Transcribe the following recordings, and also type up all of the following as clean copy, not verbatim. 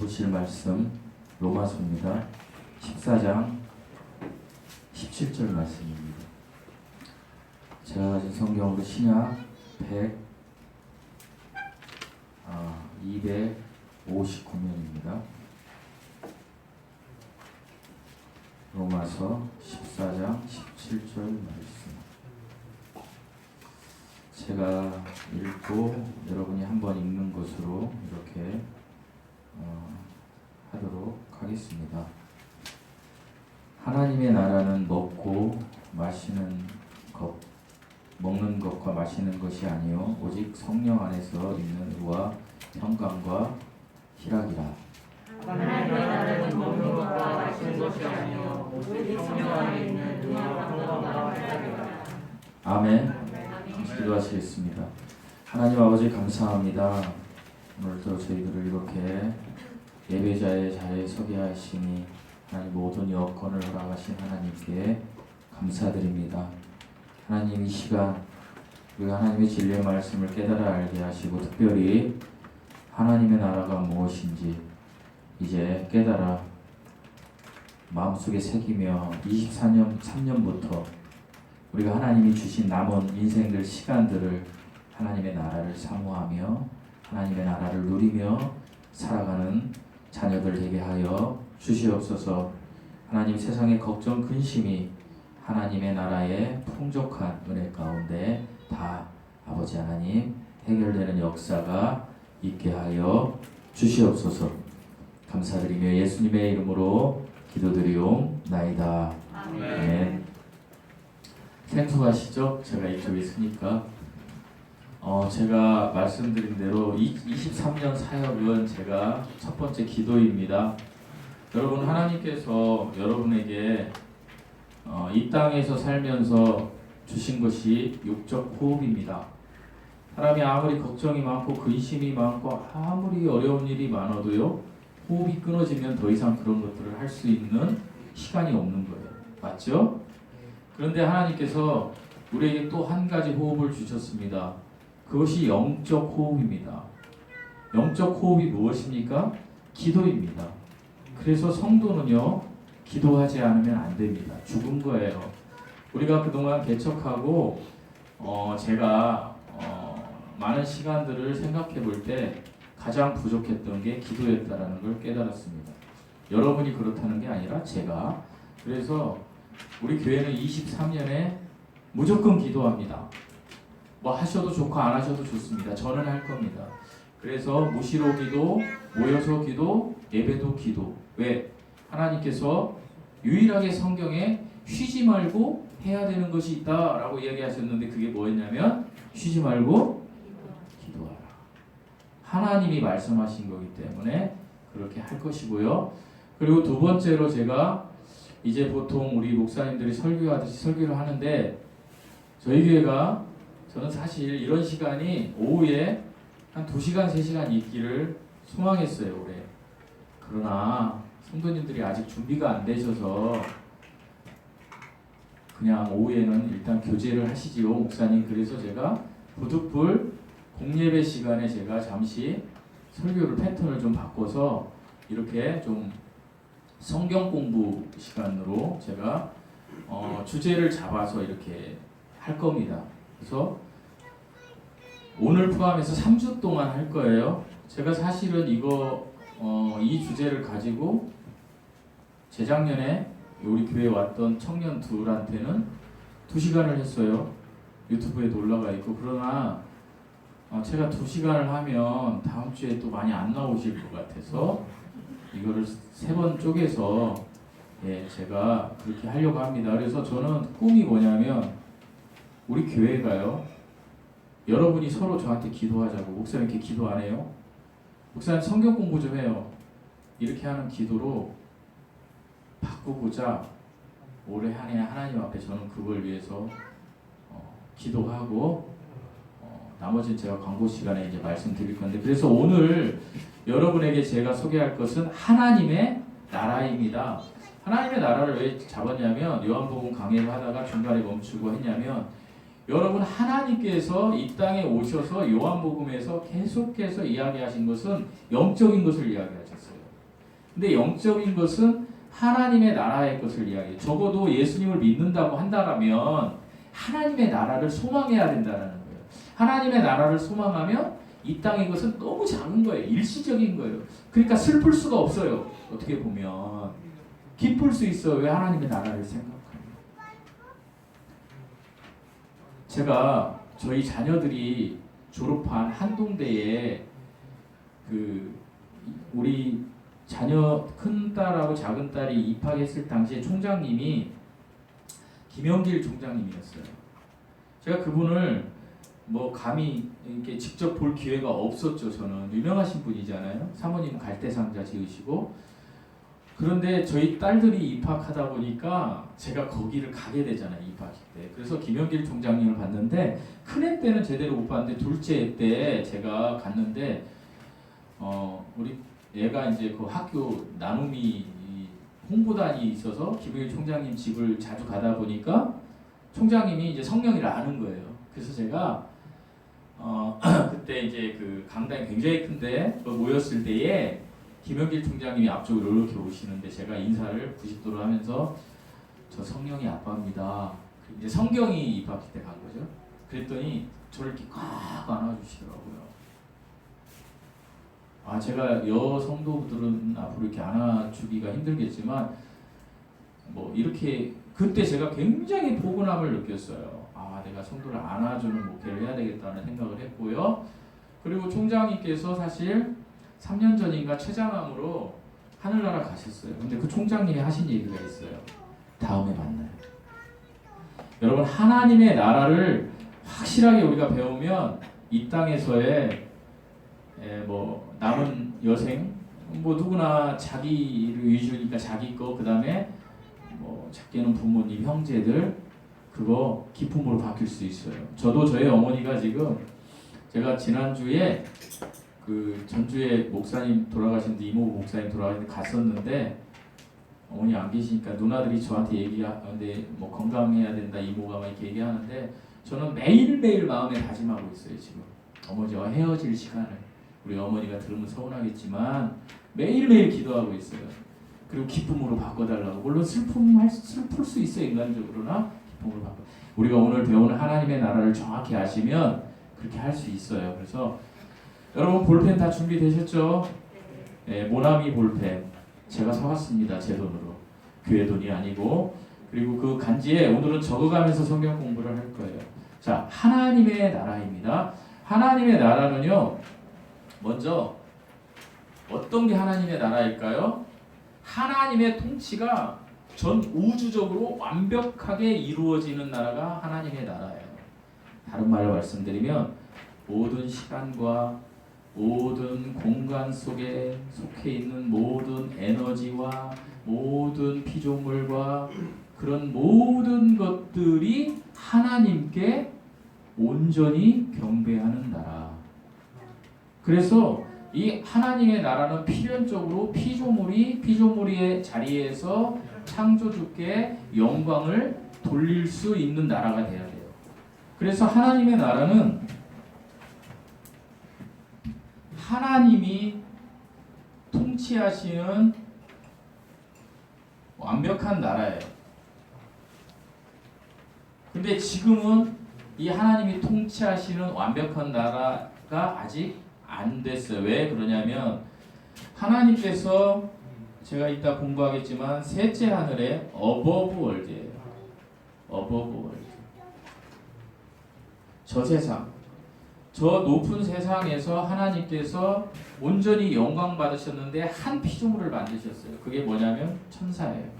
보실 말씀 로마서입니다. 14장 17절 말씀입니다. 제가 가진 성경으로 신약 259면입니다. 로마서 14장 17절 말씀. 제가 읽고 여러분이 한번 읽는 것으로 이렇게 하도록 하겠습니다. 하나님의 나라는 먹고 마시는 것, 먹는 것과 마시는 것이 아니요 오직 성령 안에서 있는 의와 평강과 희락이라. 하나님의 나라는 먹는 것과 마시는 것이 아니요 오직 성령 안에 있는 의와 평강과 희락이라. 아멘. 기도하시겠습니다. 하나님 아버지 감사합니다. 오늘도 저희들을 이렇게 예배자의 자리에 서게 하시니 하나님 모든 여건을 허락하신 하나님께 감사드립니다. 하나님 이 시간 우리가 하나님의 진리의 말씀을 깨달아 알게 하시고 특별히 하나님의 나라가 무엇인지 이제 깨달아 마음속에 새기며 23년부터 우리가 하나님이 주신 남은 인생들 시간들을 하나님의 나라를 사모하며 하나님의 나라를 누리며 살아가는 자녀들 되게 하여 주시옵소서. 하나님 세상의 걱정 근심이 하나님의 나라의 풍족한 은혜 가운데 다 아버지 하나님 해결되는 역사가 있게 하여 주시옵소서. 감사드리며 예수님의 이름으로 기도드리옵나이다. 아멘. 생소하시죠? 제가 이쪽에 있으니까 제가 말씀드린 대로 23년 사역은 제가 첫 번째 기도입니다. 여러분 하나님께서 여러분에게 이 땅에서 살면서 주신 것이 육적 호흡입니다. 사람이 아무리 걱정이 많고 근심이 많고 아무리 어려운 일이 많아도요 호흡이 끊어지면 더 이상 그런 것들을 할 수 있는 시간이 없는 거예요. 맞죠? 그런데 하나님께서 우리에게 또 한 가지 호흡을 주셨습니다. 그것이 영적 호흡입니다. 영적 호흡이 무엇입니까? 기도입니다. 그래서 성도는요 기도하지 않으면 안 됩니다. 죽은 거예요. 우리가 그동안 개척하고 제가 많은 시간들을 생각해 볼 때 가장 부족했던 게 기도였다라는 걸 깨달았습니다. 여러분이 그렇다는 게 아니라 제가. 그래서 우리 교회는 23년에 무조건 기도합니다. 뭐 하셔도 좋고 안 하셔도 좋습니다. 저는 할 겁니다. 그래서 무시로 기도, 모여서 기도, 예배도 기도. 왜? 하나님께서 유일하게 성경에 쉬지 말고 해야 되는 것이 있다라고 이야기하셨는데 그게 뭐였냐면 쉬지 말고 기도하라. 하나님이 말씀하신 거기 때문에 그렇게 할 것이고요. 그리고 두 번째로 제가 이제 보통 우리 목사님들이 설교하듯이 설교를 하는데 저희 교회가 저는 사실 이런 시간이 오후에 한 2시간, 3시간 있기를 소망했어요, 올해. 그러나 성도님들이 아직 준비가 안 되셔서 그냥 오후에는 일단 교제를 하시지요, 목사님. 그래서 제가 부득불 공예배 시간에 제가 잠시 설교를 패턴을 좀 바꿔서 이렇게 좀 성경 공부 시간으로 제가 주제를 잡아서 이렇게 할 겁니다. 그래서 오늘 포함해서 3주 동안 할 거예요. 제가 사실은 이 주제를 가지고 재작년에 우리 교회에 왔던 청년 둘한테는 2시간을 했어요. 유튜브에도 올라가 있고. 그러나 제가 2시간을 하면 다음 주에 또 많이 안 나오실 것 같아서 이거를 3번 쪼개서 제가 그렇게 하려고 합니다. 그래서 저는 꿈이 뭐냐면 우리 교회가요 여러분이 서로 저한테 기도하자고. 목사님 이렇게 기도 안 해요? 목사님 성경 공부 좀 해요. 이렇게 하는 기도로 바꾸고자 올해 한 해 하나님 앞에 저는 그걸 위해서 기도하고 나머지는 제가 광고 시간에 이제 말씀드릴 건데, 그래서 오늘 여러분에게 제가 소개할 것은 하나님의 나라입니다. 하나님의 나라를 왜 잡았냐면 요한복음 강의를 하다가 중간에 멈추고 했냐면 여러분 하나님께서 이 땅에 오셔서 요한복음에서 계속해서 이야기하신 것은 영적인 것을 이야기하셨어요. 근데 영적인 것은 하나님의 나라의 것을 이야기해요. 적어도 예수님을 믿는다고 한다면 하나님의 나라를 소망해야 된다는 거예요. 하나님의 나라를 소망하면 이 땅의 것은 너무 작은 거예요. 일시적인 거예요. 그러니까 슬플 수가 없어요. 어떻게 보면 기쁠 수 있어요. 왜 하나님의 나라를 생각하면. 제가 저희 자녀들이 졸업한 한동대에 우리 자녀 큰 딸하고 작은 딸이 입학했을 당시에 총장님이 김영길 총장님이었어요. 제가 그분을 감히 이렇게 직접 볼 기회가 없었죠. 저는 유명하신 분이잖아요. 사모님 갈대상자 지으시고. 그런데 저희 딸들이 입학하다 보니까 제가 거기를 가게 되잖아요. 입학식 때. 그래서 김영길 총장님을 봤는데 큰애 때는 제대로 못 봤는데 둘째 애 때 제가 갔는데 우리 얘가 이제 그 학교 나눔이 홍보단이 있어서 김영길 총장님 집을 자주 가다 보니까 총장님이 이제 성령이를 아는 거예요. 그래서 제가 그때 이제 그 강당이 굉장히 큰데 모였을 때에 김영길 총장님이 앞쪽으로 이렇게 오시는데 제가 인사를 90도로 하면서 저 성령이 아빠입니다. 이제 성경이 입학식 때 간 거죠. 그랬더니 저를 이렇게 꽉 안아주시더라고요. 제가 여성도들은 앞으로 이렇게 안아주기가 힘들겠지만 이렇게 그때 제가 굉장히 포근함을 느꼈어요. 내가 성도를 안아주는 목회를 해야 되겠다는 생각을 했고요. 그리고 총장님께서 사실 3년 전인가 췌장암으로 하늘나라 가셨어요. 근데 그 총장님이 하신 얘기가 있어요. 다음에 만나요. 여러분 하나님의 나라를 확실하게 우리가 배우면 이 땅에서의 남은 여생 누구나 자기를 위주니까 자기 거 그다음에 작게는 부모님 형제들 그거 기쁨으로 바뀔 수 있어요. 저도 저희 어머니가 지금 제가 지난주에 그 전주에 목사님 돌아가신데 이모 목사님 돌아가신데 갔었는데 어머니 안 계시니까 누나들이 저한테 얘기하는데 건강해야 된다 이모가 막 이렇게 얘기하는데 저는 매일매일 마음에 다짐하고 있어요. 지금 어머니와 헤어질 시간을 우리 어머니가 들으면 서운하겠지만 매일매일 기도하고 있어요. 그리고 기쁨으로 바꿔달라고. 물론 슬플 수 있어요. 인간적으로나 기쁨으로 바꿔. 우리가 오늘 배우는 하나님의 나라를 정확히 아시면 그렇게 할 수 있어요. 그래서 여러분 볼펜 다 준비되셨죠? 네, 모나미 볼펜 제가 사왔습니다. 제 돈으로. 교회 돈이 아니고. 그리고 그 간지에 오늘은 적어가면서 성경 공부를 할 거예요. 자, 하나님의 나라입니다. 하나님의 나라는요. 먼저 어떤 게 하나님의 나라일까요? 하나님의 통치가 전 우주적으로 완벽하게 이루어지는 나라가 하나님의 나라예요. 다른 말로 말씀드리면 모든 시간과 모든 공간 속에 속해 있는 모든 에너지와 모든 피조물과 그런 모든 것들이 하나님께 온전히 경배하는 나라. 그래서 이 하나님의 나라는 필연적으로 피조물의 자리에서 창조주께 영광을 돌릴 수 있는 나라가 돼야 돼요. 그래서 하나님의 나라는 하나님이 통치하시는 완벽한 나라예요. 근데 지금은 이 하나님이 통치하시는 완벽한 나라가 아직 안 됐어요. 왜 그러냐면 하나님께서 제가 이따 공부하겠지만 셋째 하늘에 어버브 월드예요. 어버브 월드. 저 세상, 저 높은 세상에서 하나님께서 온전히 영광 받으셨는데 한 피조물을 만드셨어요. 그게 뭐냐면 천사예요.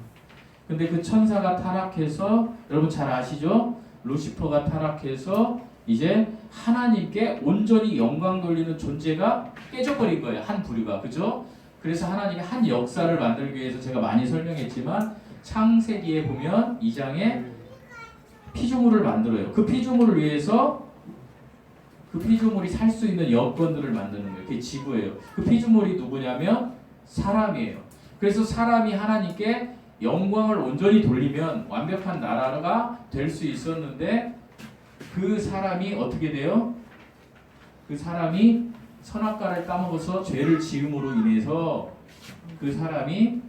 근데 그 천사가 타락해서 여러분 잘 아시죠? 루시퍼가 타락해서 이제 하나님께 온전히 영광 돌리는 존재가 깨져버린 거예요. 한 부류가. 그죠? 그래서 하나님이 한 역사를 만들기 위해서 제가 많이 설명했지만 창세기에 보면 2장에 피조물을 만들어요. 그 피조물을 위해서 그 피조물이 살 수 있는 여건들을 만드는 거예요. 그게 지구예요. 그 피조물이 누구냐면 사람이에요. 그래서 사람이 하나님께 영광을 온전히 돌리면 완벽한 나라가 될 수 있었는데 그 사람이 어떻게 돼요? 그 사람이 선악과를 까먹어서 죄를 지음으로 인해서 그 사람이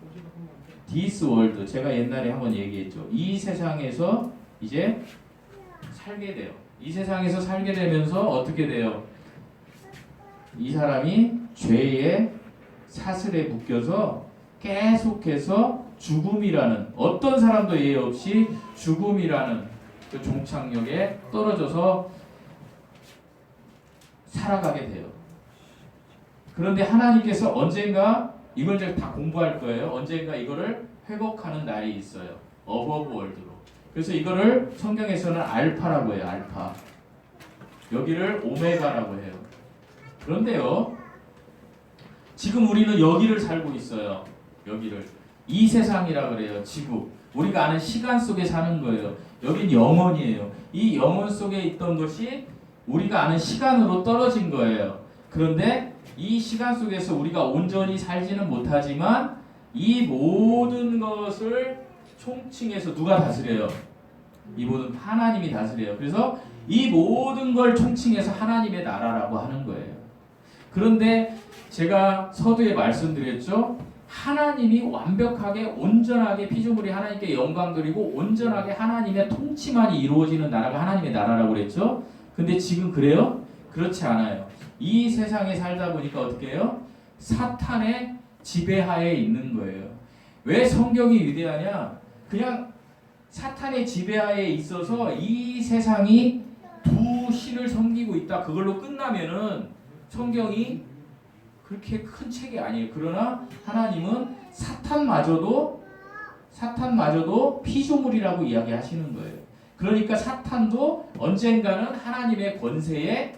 this world, 제가 옛날에 한번 얘기했죠. 이 세상에서 이제 살게 돼요. 이 세상에서 살게 되면서 어떻게 돼요? 이 사람이 죄의 사슬에 묶여서 계속해서 죽음이라는, 어떤 사람도 예외 없이 죽음이라는 그 종착역에 떨어져서 살아가게 돼요. 그런데 하나님께서 언젠가 이걸 이제 다 공부할 거예요. 언젠가 이거를 회복하는 날이 있어요. 어버브 월드로. 그래서 이거를 성경에서는 알파라고 해요. 알파. 여기를 오메가라고 해요. 그런데요, 지금 우리는 여기를 살고 있어요. 여기를. 이 세상이라 그래요. 지구. 우리가 아는 시간 속에 사는 거예요. 여긴 영원이에요. 이 영원 속에 있던 것이 우리가 아는 시간으로 떨어진 거예요. 그런데 이 시간 속에서 우리가 온전히 살지는 못하지만 이 모든 것을 총칭해서 누가 다스려요? 이 모든 하나님이 다스려요. 그래서 이 모든 걸 총칭해서 하나님의 나라라고 하는 거예요. 그런데 제가 서두에 말씀드렸죠. 하나님이 완벽하게 온전하게 피조물이 하나님께 영광 드리고 온전하게 하나님의 통치만이 이루어지는 나라가 하나님의 나라라고 그랬죠. 근데 지금 그래요? 그렇지 않아요. 이 세상에 살다 보니까 어떻게 해요? 사탄의 지배하에 있는 거예요. 왜 성경이 위대하냐? 그냥 사탄의 지배하에 있어서 이 세상이 두 신을 섬기고 있다. 그걸로 끝나면은 성경이 그렇게 큰 책이 아니에요. 그러나 하나님은 사탄마저도 피조물이라고 이야기하시는 거예요. 그러니까 사탄도 언젠가는 하나님의 권세에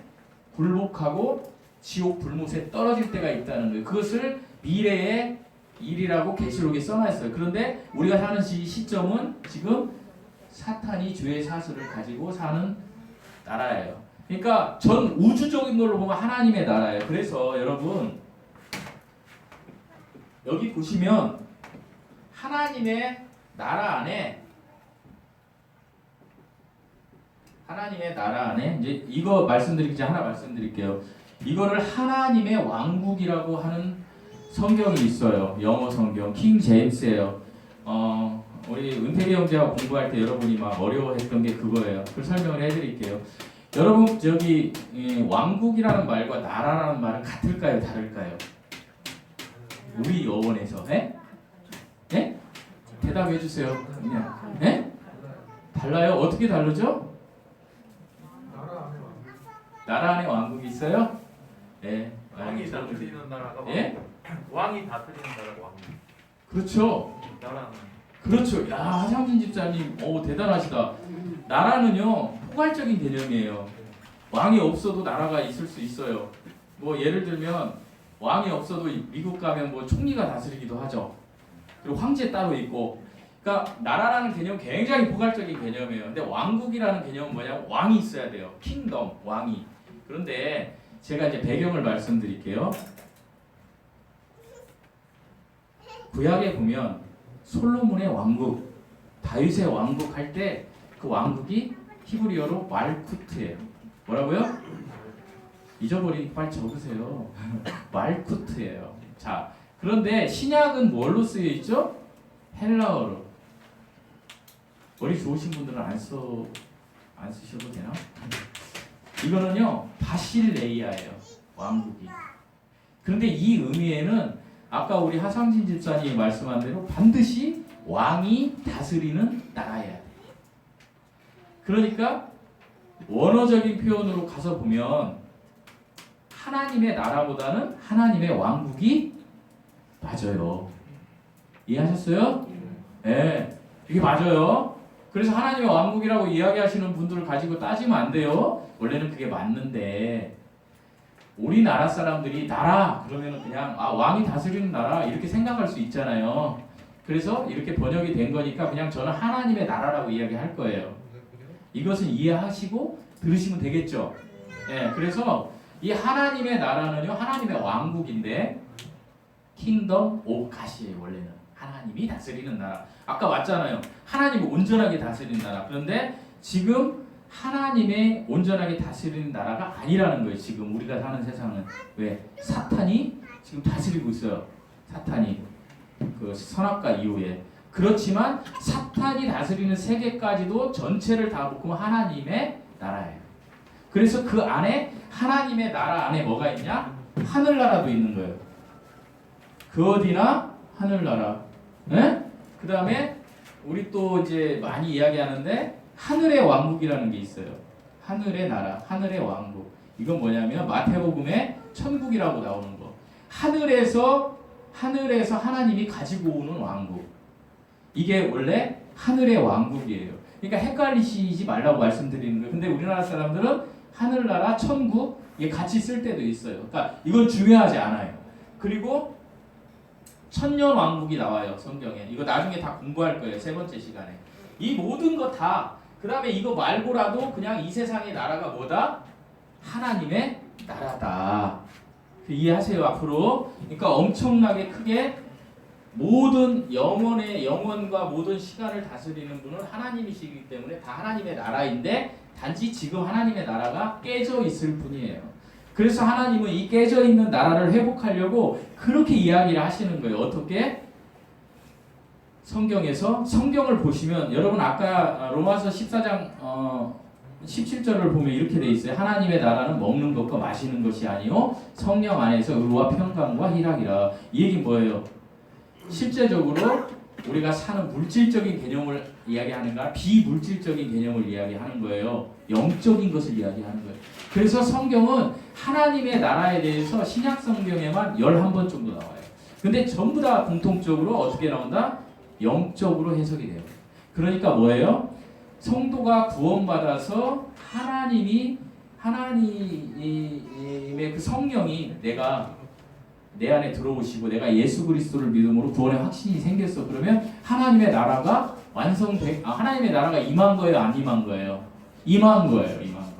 굴복하고 지옥 불못에 떨어질 때가 있다는 거예요. 그것을 미래의 일이라고 계시록에 써놨어요. 그런데 우리가 사는 시점은 지금 사탄이 죄의 사슬을 가지고 사는 나라예요. 그러니까 전 우주적인 걸로 보면 하나님의 나라예요. 그래서 여러분 여기 보시면 하나님의 나라 안에 이제 이거 말씀드리기 전에 하나 말씀드릴게요. 이거를 하나님의 왕국이라고 하는 성경이 있어요. 영어 성경 킹 제임스예요. 우리 은택이 형제와 공부할 때 여러분이 막 어려워했던 게 그거예요. 그걸 설명을 해드릴게요. 여러분 저기 왕국이라는 말과 나라라는 말은 같을까요? 다를까요? 우리 어원에서 네? 대답해 주세요. 그냥 네? 달라요? 어떻게 다르죠? 나라 안에 왕국이 있어요? 네. 왕이 다스리는 나라가 예? 왕이 다스리는 나라가 왕. 그렇죠. 나라는 그렇죠. 야, 하상진 집사님, 대단하시다. 나라는요 포괄적인 개념이에요. 왕이 없어도 나라가 있을 수 있어요. 뭐 예를 들면 왕이 없어도 미국 가면 뭐 총리가 다스리기도 하죠. 그리고 황제 따로 있고. 그러니까 나라라는 개념 굉장히 포괄적인 개념이에요. 근데 왕국이라는 개념은 뭐냐면 왕이 있어야 돼요. 킹덤, 왕이. 그런데 제가 이제 배경을 말씀드릴게요. 구약에 보면 솔로몬의 왕국, 다윗의 왕국 할 때 그 왕국이 히브리어로 말쿠트예요. 뭐라고요? 잊어버리니 빨리 적으세요. 말쿠트예요. 자, 그런데 신약은 뭘로 쓰여 있죠? 헬라어로. 머리 좋으신 분들은 안 쓰셔도 되나? 이거는요 바실레이아예요. 왕국이. 그런데 이 의미에는 아까 우리 하상진 집사님이 말씀한 대로 반드시 왕이 다스리는 나라여야 돼. 그러니까 원어적인 표현으로 가서 보면 하나님의 나라보다는 하나님의 왕국이 맞아요. 이해하셨어요? 네, 이게 맞아요. 그래서 하나님의 왕국이라고 이야기하시는 분들을 가지고 따지면 안 돼요. 원래는 그게 맞는데 우리나라 사람들이 나라 그러면은 그냥 왕이 다스리는 나라 이렇게 생각할 수 있잖아요. 그래서 이렇게 번역이 된 거니까 그냥 저는 하나님의 나라라고 이야기할 거예요. 이것은 이해하시고 들으시면 되겠죠. 예, 그래서 이 하나님의 나라는요 하나님의 왕국인데 킹덤 오브 갓이에요. 원래는 하나님이 다스리는 나라. 아까 맞잖아요. 하나님이 온전하게 다스리는 나라. 그런데 지금 하나님의 온전하게 다스리는 나라가 아니라는 거예요. 지금 우리가 사는 세상은. 왜? 사탄이 지금 다스리고 있어요. 사탄이 그 선악과 이후에. 그렇지만 사탄이 다스리는 세계까지도 전체를 다 묶으면 하나님의 나라예요. 그래서 그 안에 하나님의 나라 안에 뭐가 있냐? 하늘나라도 있는 거예요. 그 어디나 하늘나라. 네? 그 다음에 우리 또 이제 많이 이야기하는데 하늘의 왕국이라는 게 있어요. 하늘의 나라, 하늘의 왕국. 이건 뭐냐면 마태복음에 천국이라고 나오는 거. 하늘에서 하나님이 가지고 오는 왕국. 이게 원래 하늘의 왕국이에요. 그러니까 헷갈리시지 말라고 말씀드리는 거예요. 근데 우리나라 사람들은 하늘나라, 천국 이게 같이 쓸 때도 있어요. 그러니까 이건 중요하지 않아요. 그리고 천년 왕국이 나와요, 성경에. 이거 나중에 다 공부할 거예요, 세 번째 시간에. 이 모든 거 다. 그 다음에 이거 말고라도 그냥 이 세상의 나라가 뭐다? 하나님의 나라다. 이해하세요, 앞으로. 그러니까 엄청나게 크게 모든 영원과 모든 시간을 다스리는 분은 하나님이시기 때문에 다 하나님의 나라인데 단지 지금 하나님의 나라가 깨져 있을 뿐이에요. 그래서 하나님은 이 깨져 있는 나라를 회복하려고 그렇게 이야기를 하시는 거예요. 어떻게? 성경을 보시면 여러분 아까 로마서 14장 17절을 보면 이렇게 돼 있어요. 하나님의 나라는 먹는 것과 마시는 것이 아니요 성령 안에서 의와 평강과 희락이라. 이 얘기는 뭐예요? 실제적으로 우리가 사는 물질적인 개념을 이야기하는가 비물질적인 개념을 이야기하는 거예요. 영적인 것을 이야기하는 거예요. 그래서 성경은 하나님의 나라에 대해서 신약 성경에만 11번 정도 나와요. 근데 전부 다 공통적으로 어떻게 나온다? 영적으로 해석이 돼요. 그러니까 뭐예요? 성도가 구원받아서 하나님의 그 성령이 내 안에 들어오시고 내가 예수 그리스도를 믿음으로 구원의 확신이 생겼어. 그러면 하나님의 나라가 하나님의 나라가 임한 거예요, 안 임한 거예요? 임한 거예요, 임한 거.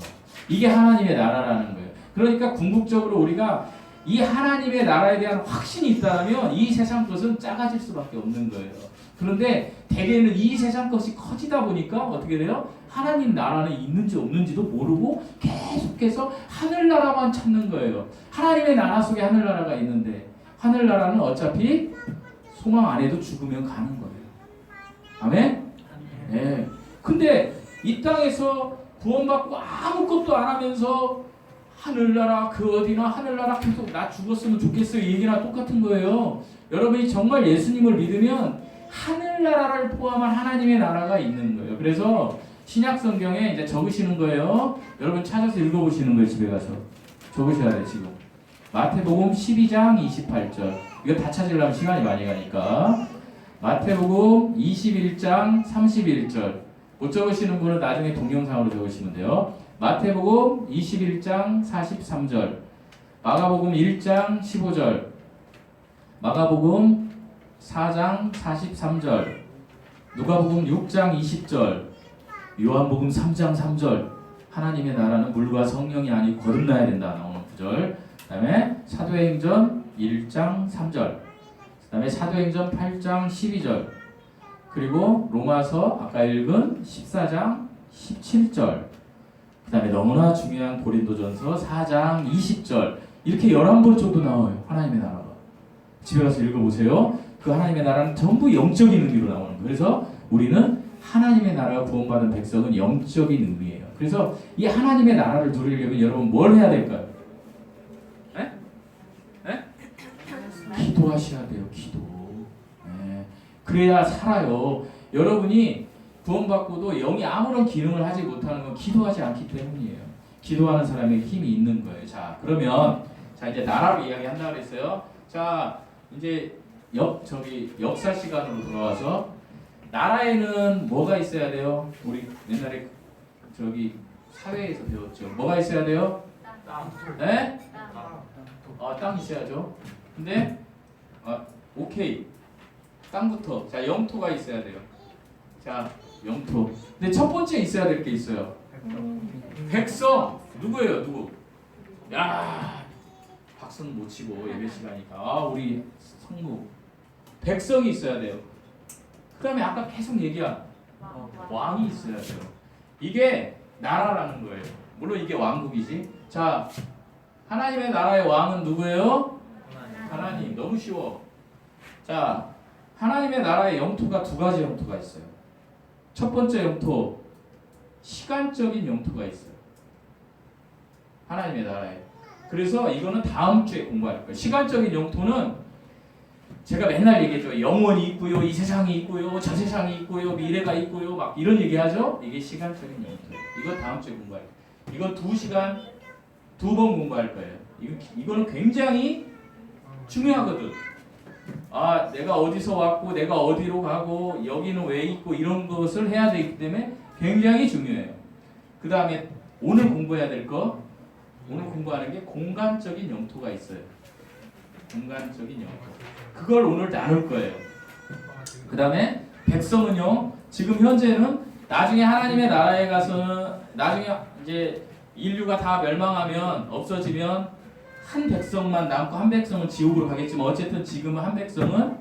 이게 하나님의 나라라는 거예요. 그러니까 궁극적으로 우리가 이 하나님의 나라에 대한 확신이 있다면 이 세상 것은 작아질 수밖에 없는 거예요. 그런데 대개는 이 세상 것이 커지다 보니까 어떻게 돼요? 하나님 나라는 있는지 없는지도 모르고 계속해서 하늘나라만 찾는 거예요. 하나님의 나라 속에 하늘나라가 있는데 하늘나라는 어차피 소망 안 해도 죽으면 가는 거예요. 아멘? 네. 근데 이 땅에서 구원받고 아무것도 안 하면서 하늘나라 그 어디나 하늘나라 계속 나 죽었으면 좋겠어요. 이 얘기나 똑같은 거예요. 여러분이 정말 예수님을 믿으면 하늘나라를 포함한 하나님의 나라가 있는 거예요. 그래서 신약 성경에 이제 적으시는 거예요. 여러분 찾아서 읽어보시는 거예요. 집에 가서 적으셔야 돼요. 지금 마태복음 12장 28절. 이거 다 찾으려면 시간이 많이 가니까 마태복음 21장 31절. 못 적으시는 분은 나중에 동영상으로 적으시면 돼요. 마태복음 21장 43절, 마가복음 1장 15절, 마가복음 4장 43절, 누가복음 6장 20절, 요한복음 3장 3절. 하나님의 나라는 물과 성령이 아니고 거듭나야 된다 나오는 구절. 그 다음에 사도행전 1장 3절, 그 다음에 사도행전 8장 12절, 그리고 로마서 아까 읽은 14장 17절, 그 다음에 너무나 중요한 고린도전서 4장 20절. 이렇게 11번 정도 나와요. 하나님의 나라가. 집에 가서 읽어보세요. 그 하나님의 나라는 전부 영적인 의미로 나오는 거예요. 그래서 우리는 하나님의 나라가 구원받은 백성은 영적인 의미예요. 그래서 이 하나님의 나라를 누리려면 여러분 뭘 해야 될까요? 네? 네? 기도하셔야 돼요. 기도. 네. 그래야 살아요. 여러분이 구원받고도 영이 아무런 기능을 하지 못하는 건 기도하지 않기 때문이에요. 기도하는 사람에게 힘이 있는 거예요. 자, 그러면 이제 나라로 이야기한다 그랬어요. 자, 이제 역사 시간으로 돌아와서 나라에는 뭐가 있어야 돼요? 우리 옛날에 사회에서 배웠죠. 뭐가 있어야 돼요? 땅. 네? 땅 있어야죠. 근데 오케이. 땅부터. 자, 영토가 있어야 돼요. 자, 영토. 근데 첫 번째 있어야 될 게 있어요. 백성. 누구예요? 누구? 야, 박수는 못 치고 예배 시간이니까. 우리 성무. 백성이 있어야 돼요. 그다음에 아까 계속 얘기한 왕이 있어야 돼요. 이게 나라라는 거예요. 물론 이게 왕국이지. 자, 하나님의 나라의 왕은 누구예요? 하나님. 너무 쉬워. 자, 하나님의 나라의 영토가 두 가지 영토가 있어요. 첫 번째 영토, 시간적인 영토가 있어요. 하나님의 나라에. 그래서 이거는 다음 주에 공부할 거예요. 시간적인 영토는 제가 맨날 얘기했죠. 영원이 있고요, 이 세상이 있고요, 저 세상이 있고요, 미래가 있고요, 막 이런 얘기하죠. 이게 시간적인 영토예요. 이거 다음 주에 공부할 거예요. 이건 2시간 2번 공부할 거예요. 이거는 굉장히 중요하거든. 아, 내가 어디서 왔고, 내가 어디로 가고, 여기는 왜 있고 이런 것을 해야 되기 때문에 굉장히 중요해요. 그 다음에 오늘 공부해야 될 거, 오늘 공부하는 게 공간적인 영토가 있어요. 공간적인 영토. 그걸 오늘 나눌 거예요. 그 다음에 백성은요, 지금 현재는 나중에 하나님의 나라에 가서 나중에 이제 인류가 다 멸망하면 없어지면 한 백성만 남고 한 백성은 지옥으로 가겠지만 어쨌든 지금은 한 백성은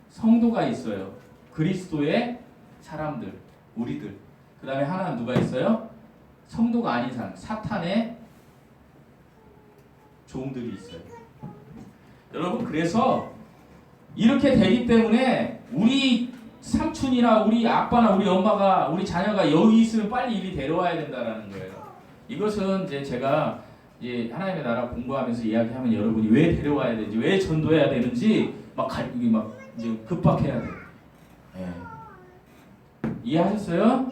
성도가 있어요. 그리스도의 사람들, 우리들. 그 다음에 하나는 누가 있어요? 성도가 아닌 사람, 사탄의 종들이 있어요. 여러분, 그래서 이렇게 되기 때문에 우리 삼촌이나 우리 아빠나 우리 엄마가 우리 자녀가 여기 있으면 빨리 이리 데려와야 된다라는 거예요. 이것은 이제 제가 이제 하나님의 나라 공부하면서 이야기하면 여러분이 왜 데려와야 되는지, 왜 전도해야 되는지 이게 막 이제 급박해야 돼요. 네. 이해하셨어요?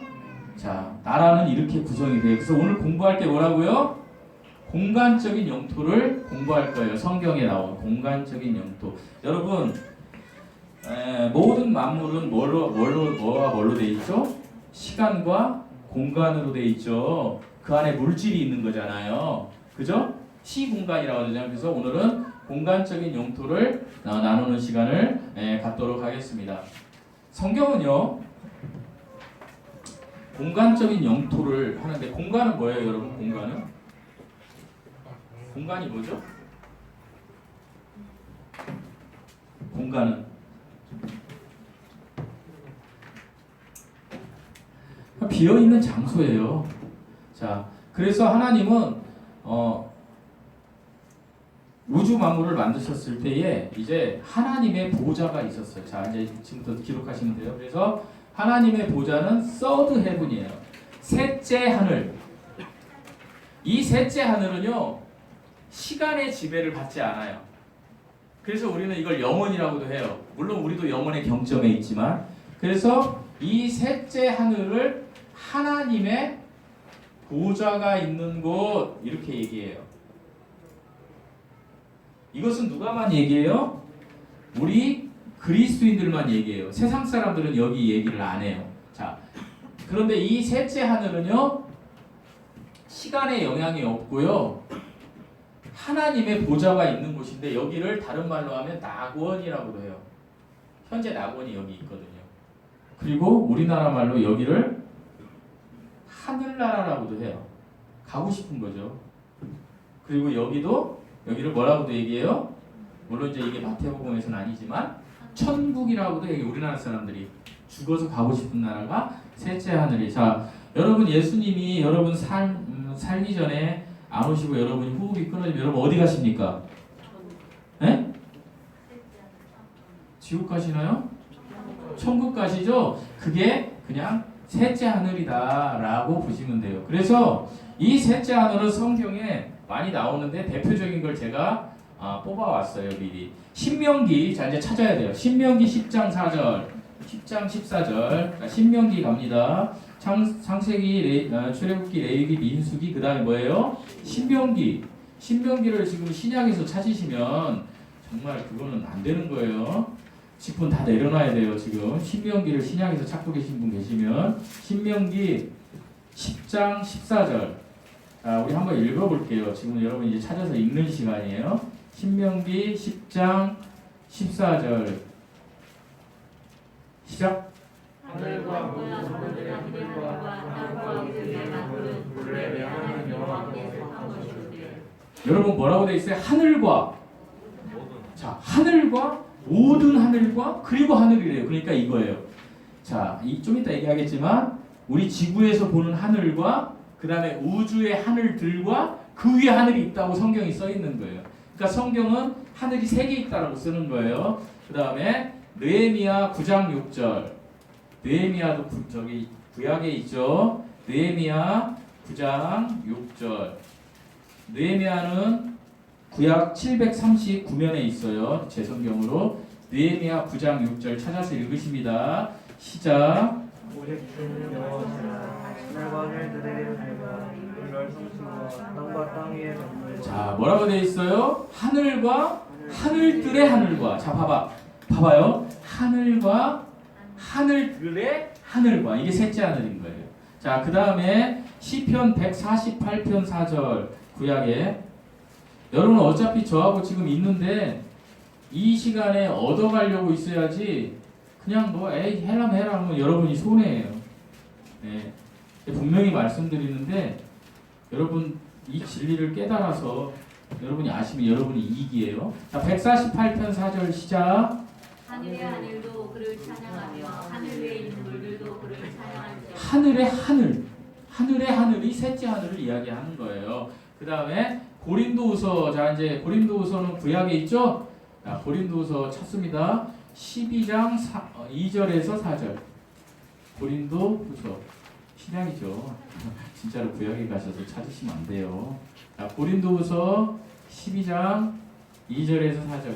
자, 나라는 이렇게 구성이 돼요. 그래서 오늘 공부할 게 뭐라고요? 공간적인 영토를 공부할 거예요. 성경에 나온 공간적인 영토. 여러분, 모든 만물은 뭐와 뭘로 돼 있죠? 시간과 공간으로 돼 있죠. 그 안에 물질이 있는 거잖아요. 그죠? 시공간이라고 하잖아요. 그래서 오늘은 공간적인 영토를 나누는 시간을 갖도록 하겠습니다. 성경은요, 공간적인 영토를 하는데, 공간은 뭐예요, 여러분? 공간이 뭐죠? 공간은 비어있는 장소예요. 자, 그래서 하나님은 우주 만물을 만드셨을 때에 이제 하나님의 보좌가 있었어요. 자, 이제 지금부터 기록하시면 돼요. 그래서 하나님의 보좌는 서드 헤븐이에요. 셋째 하늘. 이 셋째 하늘은요, 시간의 지배를 받지 않아요. 그래서 우리는 이걸 영원이라고도 해요. 물론 우리도 영원의 경점에 있지만, 그래서 이 셋째 하늘을 하나님의 보좌가 있는 곳, 이렇게 얘기해요. 이것은 누가만 얘기해요? 우리 그리스도인들만 얘기해요. 세상 사람들은 여기 얘기를 안 해요. 자, 그런데 이 셋째 하늘은요, 시간에 영향이 없고요, 하나님의 보좌가 있는 곳인데, 여기를 다른 말로 하면 낙원이라고도 해요. 현재 낙원이 여기 있거든요. 그리고 우리나라 말로 여기를 하늘나라라고도 해요. 가고 싶은 거죠. 그리고 여기를 뭐라고도 얘기해요? 물론 이제 이게 마태복음에서는 아니지만 천국이라고도 얘기해요. 우리나라 사람들이 죽어서 가고 싶은 나라가 셋째 하늘이. 자, 여러분, 예수님이 여러분 살기 전에 안 오시고 여러분이 호흡이 끊어지면 여러분 어디 가십니까? 네? 지옥 가시나요? 천국 가시죠? 그게 그냥 셋째 하늘이다라고 보시면 돼요. 그래서 이 셋째 하늘은 성경에 많이 나오는데 대표적인 걸 제가 뽑아왔어요. 미리. 신명기, 자 이제 찾아야 돼요. 신명기 10장 4절, 10장 14절. 자, 신명기 갑니다. 창세기, 출애굽기, 레위기, 민수기, 그 다음에 뭐예요? 신명기. 신명기를 지금 신약에서 찾으시면 정말 그거는 안 되는 거예요. 직분 다 내려놔야 돼요. 지금 신명기를 신약에서 찾고 계신 분 계시면 신명기 10장 14절. 자, 우리 한번 읽어볼게요. 지금 여러분 이제 찾아서 읽는 시간이에요. 신명기 10장 14절 시작. 하늘과 모든 하늘의 하늘과 땅과 위에 만드는 불에 매하는 여호와께서 한 것이오되. 여러분 뭐라고 돼 있어요? 하늘과. 자, 하늘과 모든 하늘과 그리고 하늘이래요. 그러니까 이거예요. 자, 좀 이따 얘기하겠지만 우리 지구에서 보는 하늘과 그 다음에 우주의 하늘들과 그 위에 하늘이 있다고 성경이 써 있는 거예요. 그러니까 성경은 하늘이 3개 있다라고 쓰는 거예요. 그 다음에 느헤미야 9장 6절. 느헤미야도 저기 구약에 있죠. 느헤미야 9장 6절. 느헤미야는 구약 739면에 있어요. 제 성경으로. 느헤미야 9장 6절 찾아서 읽으십니다. 시작. 오직 주는 여호와시라. 하늘과 하늘들의 하늘과 이끌 성수와 땅과 땅 위의 만물. 자, 뭐라고 되어 있어요? 하늘과 하늘들의 하늘과. 자, 봐봐요. 하늘과 하늘들의 하늘과. 이게 셋째 하늘인 거예요. 자, 그 다음에 시편 148편 4절 구약에. 여러분 어차피 저하고 지금 있는데 이 시간에 얻어가려고 있어야지 그냥 뭐 에이 해라 하면 여러분이 손해예요. 네. 분명히 말씀드리는데 여러분 이 진리를 깨달아서 여러분이 아시면 여러분이 이익이에요. 자, 148편 4절 시작. 하늘의 하늘도 그를 찬양하며 하늘 위에 있는 물들도 그를 찬양할지어다. 하늘의 하늘이 셋째 하늘을 이야기하는 거예요. 그 다음에 고린도후서. 자, 이제 고린도후서는 구약에 있죠. 자, 고린도후서 찾습니다. 12장 2절에서 4절. 고린도후서 신약이죠. 진짜로 구약에 가셔서 찾으시면 안 돼요. 자, 고린도후서 12장 2절에서 4절.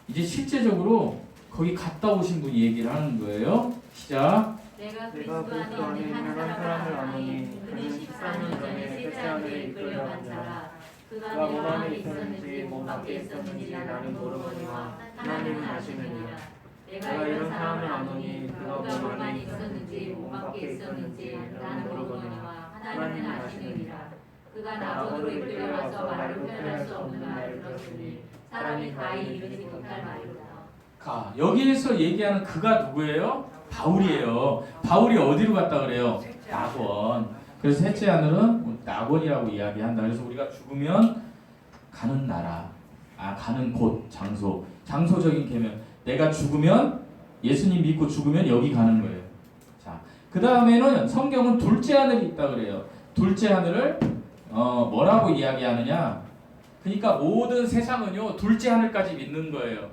이제 실제적으로 거기 갔다 오신 분이 얘기를 하는 거예요. 시작. 내가 내가 그리스도 안에 있는 한 사람을 아노니 그는 14년 전에 셋째 하늘에 이끌려간 자라. 그가 내 안에 있었는지 몸 밖에 있었는지 나는 모르거니와 하나님은 아시느니라. 내가 이런 사람을 아노니 그가 몸 안에 있었는지 몸 밖에 있었는지 나는 모르거니와 하나님은 아시느니라. 그가 나보로 이끌려가서 말로 표현할 수 없는 말을 들었으니 사람이 가히 이르지 못할 말이다. 가. 여기에서 얘기하는 그가 누구예요? 바울이에요. 바울이 어디로 갔다 그래요? 낙원. 그래서 셋째 하늘은 낙원이라고 이야기한다. 그래서 우리가 죽으면 가는 나라, 가는 곳, 장소적인 개념. 내가 죽으면 예수님 믿고 죽으면 여기 가는 거예요. 자, 그 다음에는 성경은 둘째 하늘이 있다 그래요. 둘째 하늘을 뭐라고 이야기하느냐? 그러니까 모든 세상은요 둘째 하늘까지 믿는 거예요.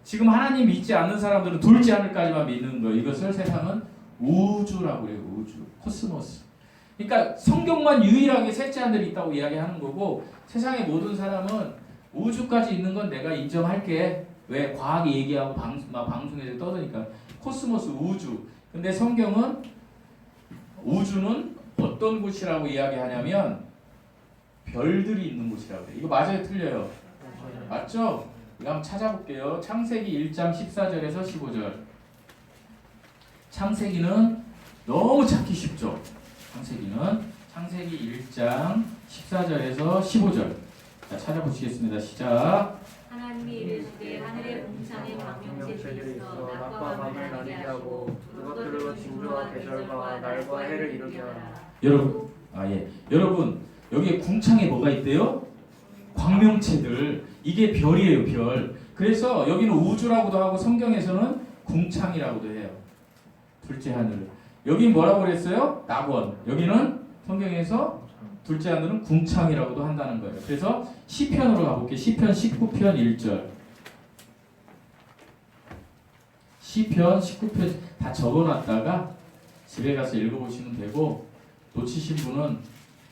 지금 하나님 믿지 않는 사람들은 둘째 하늘까지만 믿는 거예요. 이것을 세상은 우주라고 그래요. 우주, 코스모스. 그러니까 성경만 유일하게 셋째 하늘이 있다고 이야기하는 거고 세상의 모든 사람은 우주까지 있는 건 내가 인정할게. 왜? 과학이 얘기하고 방송에서 떠드니까. 코스모스, 우주. 근데 성경은 우주는 어떤 곳이라고 이야기하냐면 별들이 있는 곳이라고 해요. 이거 맞아요? 틀려요? 맞죠? 이거 한번 찾아볼게요. 창세기 1장 14절에서 15절. 창세기는 너무 찾기 쉽죠? 창세기 1장 14절에서 15절. 자, 찾아보시겠습니다. 시작. 하나님이 이르시되 하늘의 궁창에 광명체들이 있어 낮과 밤을 나뉘게 하고 그것들로 징조와 계절과 날과 해를 이루게 하라. 여러분 여기에 궁창에 뭐가 있대요? 광명체들. 이게 별이에요, 별. 그래서 여기는 우주라고도 하고 성경에서는 궁창이라고도 해요. 둘째 하늘. 여기 뭐라고 그랬어요? 낙원. 여기는 성경에서 둘째 하늘은 궁창이라고도 한다는 거예요. 그래서 시편으로 가볼게요. 시편 19편 1절. 시편 19편 다 적어놨다가 집에 가서 읽어보시면 되고 놓치신 분은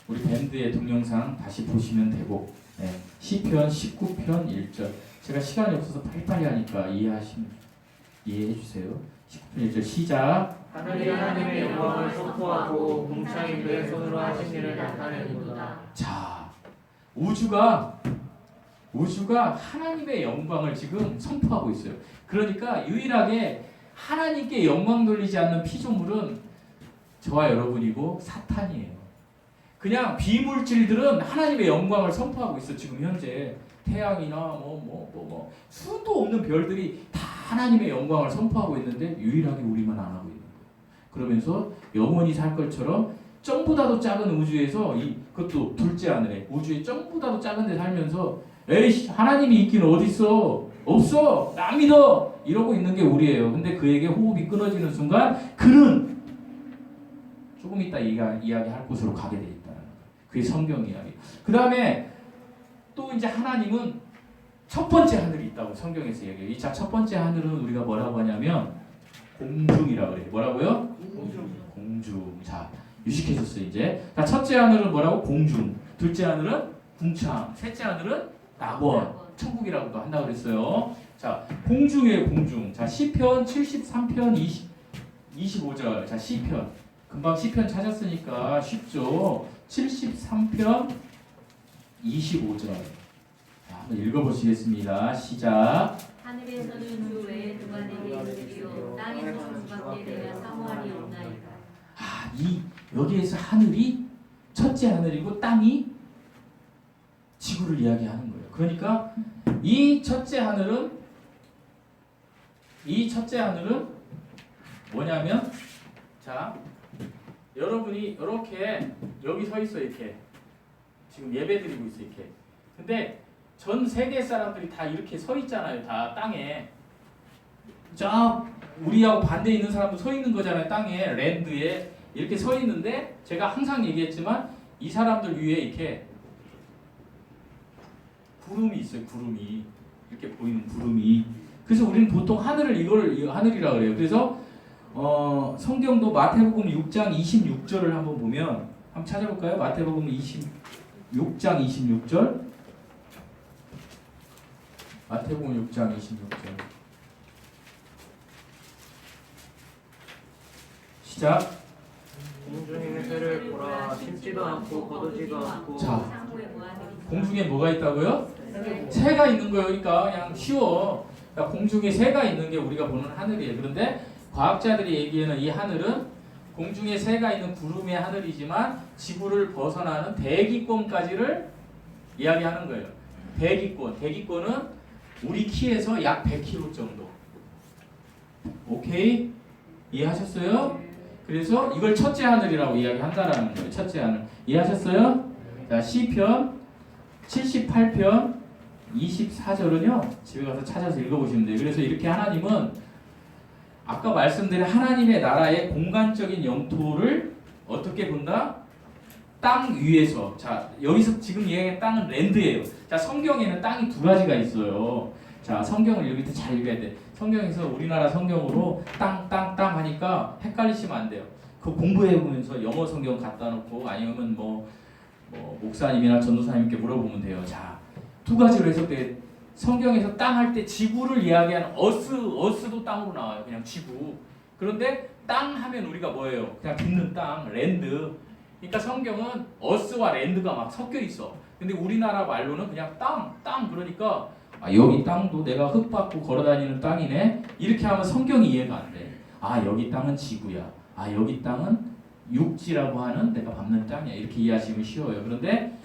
우리 밴드의 동영상 다시 보시면 되고. 네. 시편 19편 1절. 제가 시간이 없어서 빨리빨리 하니까 이해해 주세요. 19편 1절 시작. 하늘이 하나님의 영광을 선포하고 궁창이 그의 손으로 하신 일을 나타내는도다. 자, 우주가 하나님의 영광을 지금 선포하고 있어요. 그러니까 유일하게 하나님께 영광 돌리지 않는 피조물은 저와 여러분이고 사탄이에요. 그냥 비물질들은 하나님의 영광을 선포하고 있어. 지금 현재 태양이나 수도 없는 별들이 다 하나님의 영광을 선포하고 있는데 유일하게 우리만 안 하고 있는 거예요. 그러면서 영원히 살 것처럼 점보다도 작은 우주에서 그것도 둘째 하늘에 우주의 점보다도 작은 데 살면서 에이씨 하나님이 있기는 어딨어? 없어! 나 믿어! 이러고 있는 게 우리예요. 근데 그에게 호흡이 끊어지는 순간 그는 조금 이따 이야기할 곳으로 가게 돼 있다는 거예요. 그게 성경 이야기. 그 다음에 또 이제 하나님은 첫 번째 하늘이 있다고 성경에서 얘기해요. 이 첫 번째 하늘은 우리가 뭐라고 하냐면 공중이라고 그래요. 뭐라고요? 공중. 자, 유식해졌어요 이제. 자, 첫째 하늘은 뭐라고? 공중. 둘째 하늘은 궁창. 셋째 하늘은 낙원. 천국이라고도 한다고 그랬어요. 자, 공중이에요 공중. 자, 시편 73편 25절. 자, 시편. 금방 시편 찾았으니까 쉽죠. 73편 25절. 자, 한번 읽어보시겠습니다. 시작. 하늘에서는 주 외에 누가 내게 있으리요 땅에서는 주밖에 내가 사모하리 없나이까. 아, 이 여기에서 하늘이 첫째 하늘이고 땅이 지구를 이야기하는 거예요. 그러니까 이 첫째 하늘은 뭐냐면 자, 여러분이 이렇게 여기 서 있어 이렇게 지금 예배 드리고 있어 이렇게. 근데 전 세계 사람들이 다 이렇게 서 있잖아요. 다 땅에. 저 우리하고 반대에 있는 사람도 서 있는 거잖아요. 땅에 랜드에 이렇게 서 있는데 제가 항상 얘기했지만 이 사람들 위에 이렇게 구름이 있어요. 구름이 이렇게 보이는 구름이. 그래서 우리는 보통 하늘을 이걸 하늘이라 그래요. 그래서 성경도 마태복음 6장 26절을 한번 보면 한번 찾아볼까요? 마태복음 6장 26절. 마태복음 6장 26절. 시작. 공중의 새를 보라 심지도 않고 거두지도 않고 자, 창고에 모아두리. 공중에 뭐가 있다고요? 새가 있는 거예요. 그러니까 그냥 쉬워. 그러니까 공중에 새가 있는 게 우리가 보는 하늘이에요. 그런데 과학자들이 얘기하는 이 하늘은 공중에 새가 있는 구름의 하늘이지만 지구를 벗어나는 대기권까지를 이야기하는 거예요. 대기권은 우리 키에서 약 100km 정도. 오케이? 이해하셨어요? 그래서 이걸 첫째 하늘이라고 이야기한다라는 거예요. 첫째 하늘. 이해하셨어요? 자, 시편 78편 24절은요. 집에 가서 찾아서 읽어보시면 돼요. 그래서 이렇게 하나님은 아까 말씀드린 하나님의 나라의 공간적인 영토를 어떻게 본다? 땅 위에서. 자, 여기서 지금 얘기한 땅은 랜드예요. 자, 성경에는 땅이 두 가지가 있어요. 자, 성경을 여기 잘 읽어야 돼. 성경에서 우리나라 성경으로 땅 하니까 헷갈리시면 안 돼요. 그 공부해 보면서 영어 성경 갖다 놓고 아니면 뭐 목사님이나 전도사님께 물어보면 돼요. 자, 두 가지로 해석돼. 성경에서 땅 할 때 지구를 이야기하는 어스도 땅으로 나와요. 그냥 지구. 그런데 땅 하면 우리가 뭐예요? 그냥 딛는 땅, 랜드. 그러니까 성경은 어스와 랜드가 막 섞여 있어. 근데 우리나라 말로는 그냥 땅 그러니까 아, 여기 땅도 내가 흙 밟고 걸어다니는 땅이네. 이렇게 하면 성경이 이해가 안 돼. 아, 여기 땅은 지구야. 아, 여기 땅은 육지라고 하는 내가 밟는 땅이야. 이렇게 이해하시면 쉬워요. 그런데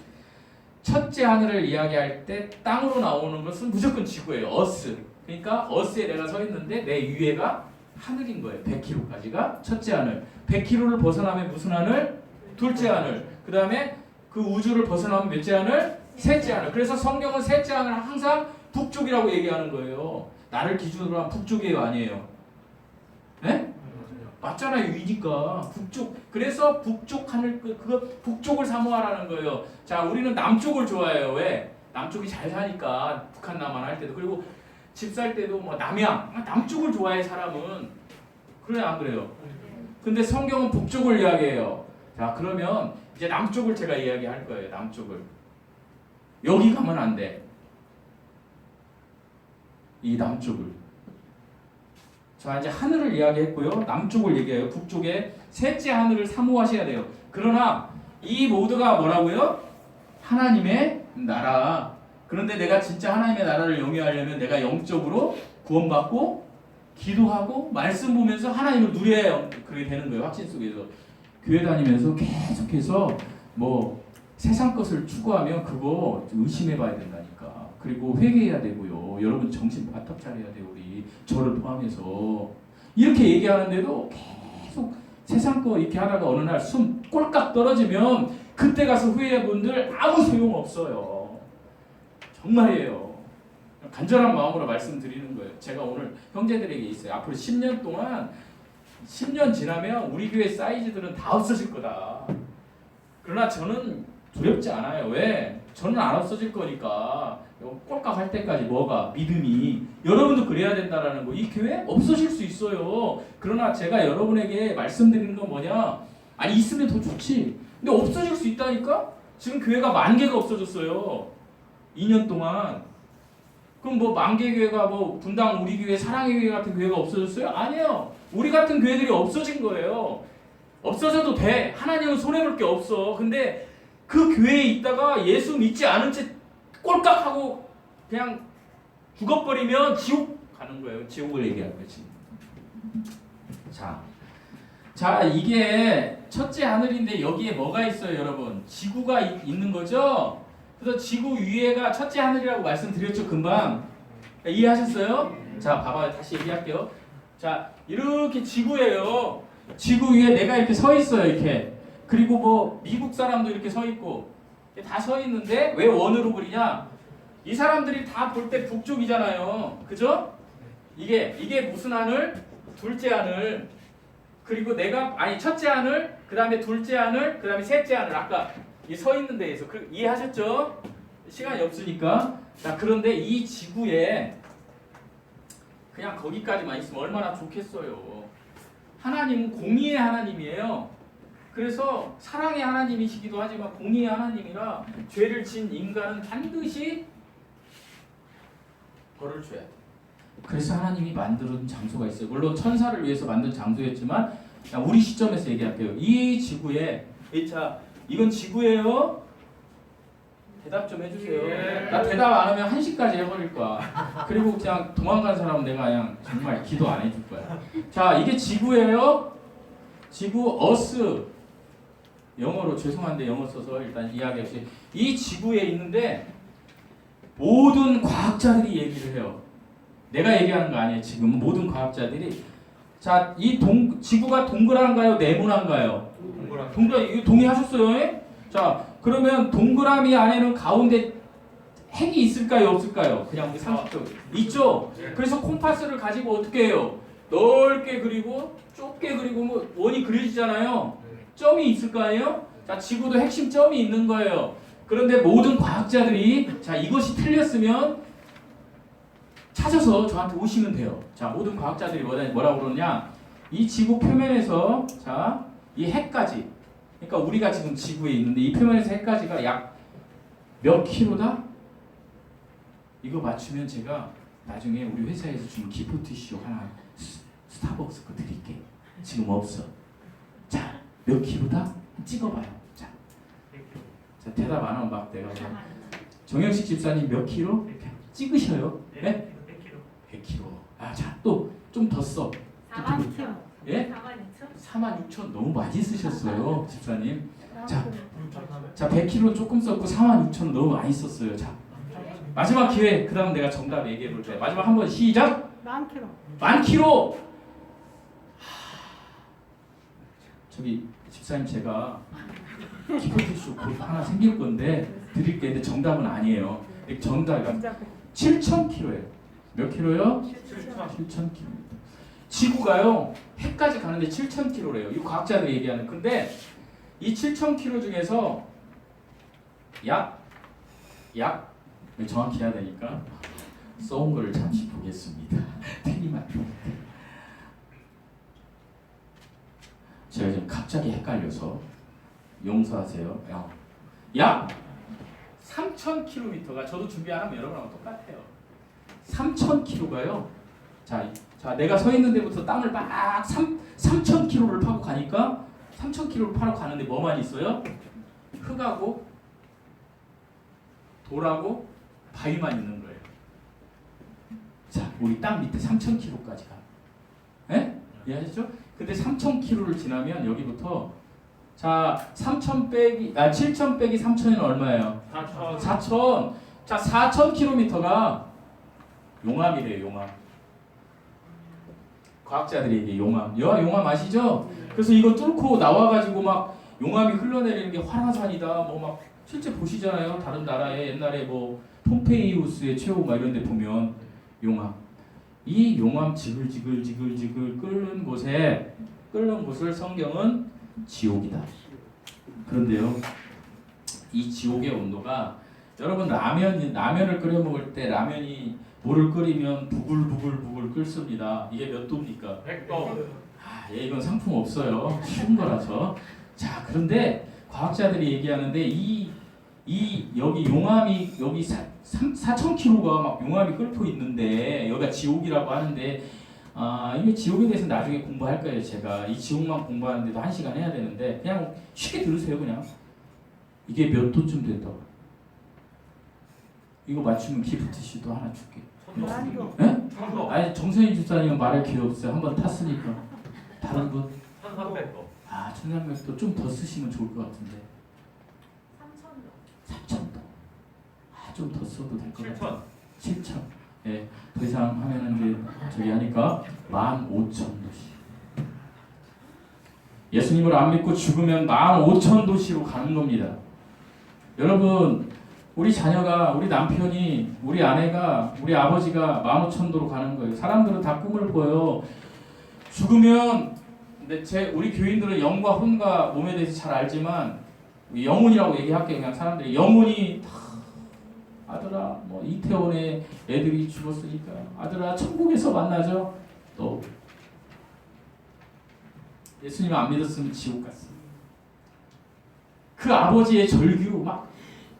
첫째 하늘을 이야기할 때 땅으로 나오는 것은 무조건 지구예요. 어스. 그러니까 어스에 내가 서 있는데 내 위에가 하늘인 거예요. 100km까지가 첫째 하늘. 100km를 벗어나면 무슨 하늘? 둘째 하늘. 그 다음에 그 우주를 벗어나면 몇째 하늘? 셋째 하늘. 그래서 성경은 셋째 하늘을 항상 북쪽이라고 얘기하는 거예요. 나를 기준으로 한 북쪽이에요, 아니에요? 네? 맞잖아요, 위니까 북쪽. 그래서 북쪽 하늘 그거 북쪽을 사모하라는 거예요. 자, 우리는 남쪽을 좋아해요. 왜? 남쪽이 잘 사니까 북한 남한 할 때도 그리고 집 살 때도 뭐 남양 남쪽을 좋아해 사람은. 그래 안 그래요? 근데 성경은 북쪽을 이야기해요. 자, 그러면 이제 남쪽을 제가 이야기할 거예요. 남쪽을. 여기 가면 안 돼. 이 남쪽을. 자, 이제 하늘을 이야기했고요. 남쪽을 얘기해요. 북쪽에 셋째 하늘을 사모하셔야 돼요. 그러나 이 모두가 뭐라고요? 하나님의 나라. 그런데 내가 진짜 하나님의 나라를 영위하려면 내가 영적으로 구원받고 기도하고 말씀 보면서 하나님을 누려야 그렇게 되는 거예요. 확신 속에서. 교회 다니면서 계속해서 뭐 세상 것을 추구하면 그거 의심해 봐야 된다니까. 그리고 회개해야 되고요. 여러분 정신 바짝 차려야 돼요. 우리 저를 포함해서. 이렇게 얘기하는데도 계속 세상 거 이렇게 하다가 어느 날 숨 꼴깍 떨어지면 그때 가서 후회해 분들 아무 소용 없어요. 정말이에요. 간절한 마음으로 말씀드리는 거예요. 제가 오늘 형제들에게 있어요. 앞으로 10년 동안 10년 지나면 우리 교회 사이즈들은 다 없어질 거다. 그러나 저는 두렵지 않아요. 왜? 저는 안 없어질 거니까. 꼴깍 할 때까지 뭐가? 믿음이. 여러분도 그래야 된다라는 거. 이 교회 없어질 수 있어요. 그러나 제가 여러분에게 말씀드리는 건 뭐냐? 아니 있으면 더 좋지. 근데 없어질 수 있다니까? 지금 교회가 10,000개가 없어졌어요. 2년 동안. 그럼 뭐 10,000개 교회가 뭐 분당 우리 교회 사랑의 교회 같은 교회가 없어졌어요? 아니에요. 우리 같은 교회들이 없어진 거예요. 없어져도 돼. 하나님은 손해볼 게 없어. 근데 그 교회에 있다가 예수 믿지 않은 채 꼴깍하고 그냥 죽어버리면 지옥 가는 거예요. 지옥을 얘기하는 거지. 자 이게 첫째 하늘인데 여기에 뭐가 있어요, 여러분? 지구가 있는 거죠. 그래서 지구 위에가 첫째 하늘이라고 말씀드렸죠, 금방. 이해하셨어요? 자, 봐봐요. 다시 얘기할게요. 자, 이렇게 지구예요. 지구 위에 내가 이렇게 서 있어요, 이렇게. 그리고 뭐 미국 사람도 이렇게 서 있고 다 서 있는데 왜 원으로 그리냐? 이 사람들이 다 볼 때 북쪽이잖아요. 그죠? 이게 무슨 하늘? 둘째 하늘. 그리고 첫째 하늘, 그 다음에 둘째 하늘, 그 다음에 셋째 하늘. 아까 이 서 있는 데에서 이해하셨죠? 시간이 없으니까. 자, 그런데 이 지구에 그냥 거기까지만 있으면 얼마나 좋겠어요. 하나님은 공의의 하나님이에요. 그래서 사랑의 하나님이시기도 하지만 공의의 하나님이라 죄를 진 인간은 반드시 벌을 줘야 돼. 그래서 하나님이 만든 장소가 있어요. 물론 천사를 위해서 만든 장소였지만 우리 시점에서 얘기할게요. 이 지구에 이건 지구예요? 대답 좀 해주세요. 예. 나 대답 안 하면 1시까지 해버릴 거야. 그리고 그냥 도망간 사람은 내가 그냥 정말 기도 안 해줄 거야. 자, 이게 지구예요? 지구 어스. 영어로 죄송한데 영어 써서 일단 이야기할게요. 이 지구에 있는데 모든 과학자들이 얘기를 해요. 내가 얘기하는 거 아니에요. 지금 모든 과학자들이. 자, 이 지구가 동그란가요? 네모난가요? 이거 동의하셨어요? 예? 자, 그러면 동그라미 안에는 가운데 핵이 있을까요? 없을까요? 그냥 우리 상식적으로 있죠. 그래서 콤파스를 가지고 어떻게 해요? 넓게 그리고 좁게 그리고 뭐 원이 그려지잖아요. 점이 있을 거 아니에요? 자, 지구도 핵심 점이 있는 거예요. 그런데 모든 과학자들이 자, 이것이 틀렸으면 찾아서 저한테 오시면 돼요. 자, 모든 과학자들이 뭐라고 그러냐? 이 지구 표면에서 자, 이 핵까지. 그러니까 우리가 지금 지구에 있는데 이 표면에서 핵까지가 약 몇 킬로다? 이거 맞추면 제가 나중에 우리 회사에서 주는 기프트쇼 하나 스타벅스 거 드릴게. 지금 없어. 자, 몇 킬로다? 찍어봐요. 자, 대답 안 하면 막 내가 정영식 집사님 몇 킬로? 찍으셔요. 네? 100킬로. 아, 자, 또 좀 더 써. 4만 킬로. 예? 46,000 너무 많이 쓰셨어요, 집사님. 자, 100킬로 조금 썼고 46,000 너무 많이 썼어요. 자, 마지막 기회. 그다음 내가 정답 얘기해 볼 때. 마지막 한번 시작. 10,000킬로. 10,000킬로. 저기 집사님 제가 기프트쇼 곧 하나 생길 건데 드릴게. 근데 정답은 아니에요. 정답이 7,000킬로예요. 몇 킬로요? 7,000킬로. 지구가요 해까지 가는데 7,000킬로래요. 이 과학자들이 얘기하는. 근데 이 7,000킬로 중에서 약 정확히 해야 되니까 써온 거를 잠시 보겠습니다. 틀리면 제가 지금 갑자기 헷갈려서 용서하세요. 약 3,000km가 저도 준비 안 하면 여러분하고 똑같아요. 3,000km가요. 자, 내가 서 있는 데부터 땅을 막 3,000km를 파고 가니까 3,000km를 파고 가는데 뭐만 있어요? 흙하고 돌하고 바위만 있는 거예요. 자, 우리 땅 밑에 3,000km까지 가. 예? 이해하시죠? 근데 3,000km를 지나면 여기부터 자, 7,000 빼기 3,000은 얼마예요? 4,000. 자, 4,000km가 용암이래요, 용암. 과학자들이 얘기해, 용암 아시죠? 그래서 이거 뚫고 나와가지고 막 용암이 흘러내리는 게 활화산이다. 뭐 막 실제 보시잖아요. 다른 나라에 옛날에 뭐 폼페이우스의 최후 막 이런 데 보면 용암. 이 용암 지글지글 끓는 곳을 성경은 지옥이다. 그런데요. 이 지옥의 온도가 여러분 라면을 끓여 먹을 때 라면이 물을 끓이면 부글부글 끓습니다. 이게 몇 도입니까? 100도. 예, 이건 상품 없어요. 쉬운 거라서. 자, 그런데 과학자들이 얘기하는데 여기 용암이 여기 4,000km가 막 용암이 끓고 있는데 여기가 지옥이라고 하는데 이게 지옥에 대해서 나중에 공부할 거예요. 제가 이 지옥만 공부하는데도 1시간 해야 되는데 그냥 쉽게 들으세요. 그냥 이게 몇 도쯤 된다고? 이거 맞추면 기프트시도 하나 줄게. 예? 천도. 아니 정선희 집사님은 말할 기회 없어요. 한번 탔으니까. 다른 분? 1300도. 1300도 좀 더 쓰시면 좋을 것 같은데. 3000도. 좀 더 써도 될 것 같아요. 7000. 예, 더 이상 하면은 이제 저기 하니까 15,000도씨. 예수님을 안 믿고 죽으면 15,000도씨로 가는 겁니다. 여러분, 우리 자녀가, 우리 남편이, 우리 아내가, 우리 아버지가 15,000도로 가는 거예요. 사람들은 다 꿈을 꿔요. 죽으면, 근데 우리 교인들은 영과 혼과 몸에 대해서 잘 알지만 영혼이라고 얘기할게요. 그냥 사람들이 영혼이 아들아, 뭐 이태원에 애들이 죽었으니까 아들아 천국에서 만나죠. 또 예수님 안 믿었으면 지옥 갔어. 그 아버지의 절규 막